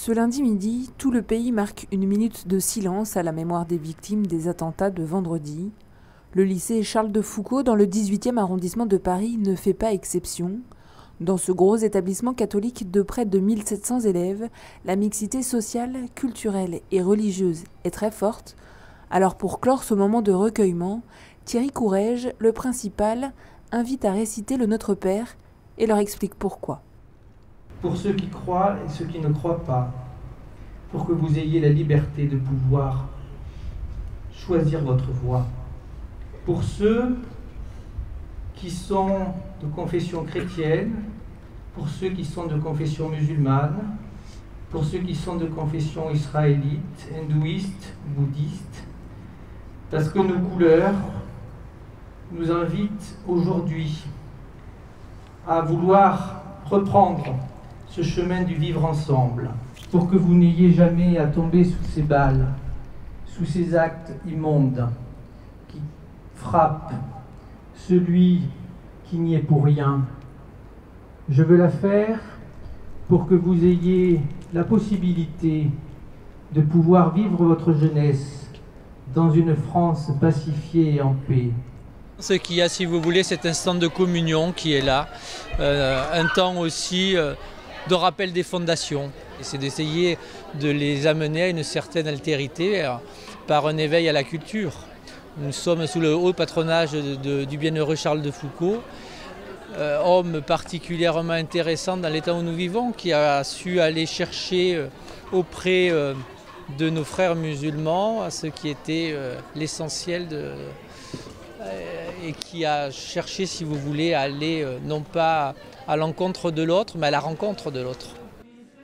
Ce lundi midi, tout le pays marque une minute de silence à la mémoire des victimes des attentats de vendredi. Le lycée Charles de Foucault, dans le 18e arrondissement de Paris, ne fait pas exception. Dans ce gros établissement catholique de près de 1700 élèves, la mixité sociale, culturelle et religieuse est très forte. Alors pour clore ce moment de recueillement, Thierry Courrèges, le principal, invite à réciter le Notre Père et leur explique pourquoi. Pour ceux qui croient et ceux qui ne croient pas, pour que vous ayez la liberté de pouvoir choisir votre voie. Pour ceux qui sont de confession chrétienne, pour ceux qui sont de confession musulmane, pour ceux qui sont de confession israélite, hindouiste, bouddhiste, parce que nos couleurs nous invitent aujourd'hui à vouloir reprendre ce chemin du vivre ensemble, pour que vous n'ayez jamais à tomber sous ces balles, sous ces actes immondes qui frappent celui qui n'y est pour rien. Je veux la faire pour que vous ayez la possibilité de pouvoir vivre votre jeunesse dans une France pacifiée et en paix. Ce qu'il y a, si vous voulez, cet instant de communion qui est là, un temps aussi de rappel des fondations. C'est d'essayer de les amener à une certaine altérité par un éveil à la culture. Nous sommes sous le haut patronage du bienheureux Charles de Foucault, homme particulièrement intéressant dans l'état où nous vivons, qui a su aller chercher auprès de nos frères musulmans ce qui était l'essentiel et qui a cherché, si vous voulez, à aller non pas à l'encontre de l'autre, mais à la rencontre de l'autre.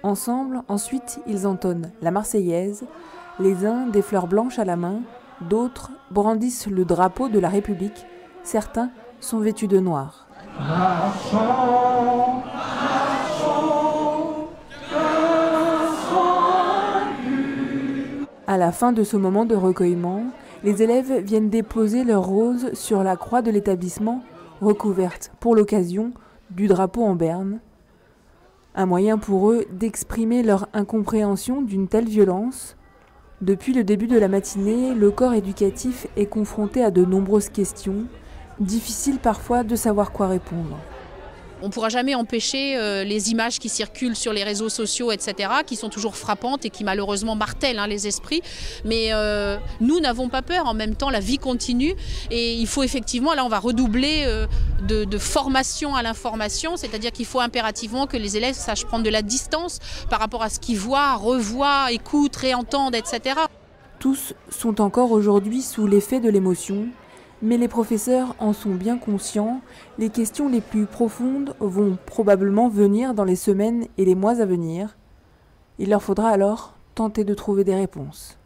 Ensemble, ensuite, ils entonnent la Marseillaise, les uns des fleurs blanches à la main, d'autres brandissent le drapeau de la République, certains sont vêtus de noir. Marchons, marchons, À la fin de ce moment de recueillement, les élèves viennent déposer leurs roses sur la croix de l'établissement, recouverte pour l'occasion du drapeau en berne. Un moyen pour eux d'exprimer leur incompréhension d'une telle violence. Depuis le début de la matinée, le corps éducatif est confronté à de nombreuses questions, difficile parfois de savoir quoi répondre. On ne pourra jamais empêcher les images qui circulent sur les réseaux sociaux, etc., qui sont toujours frappantes et qui malheureusement martèlent les esprits. Mais nous n'avons pas peur. En même temps, la vie continue. Et il faut effectivement, là on va redoubler de formation à l'information, c'est-à-dire qu'il faut impérativement que les élèves sachent prendre de la distance par rapport à ce qu'ils voient, revoient, écoutent, réentendent, etc. Tous sont encore aujourd'hui sous l'effet de l'émotion. Mais les professeurs en sont bien conscients, les questions les plus profondes vont probablement venir dans les semaines et les mois à venir. Il leur faudra alors tenter de trouver des réponses.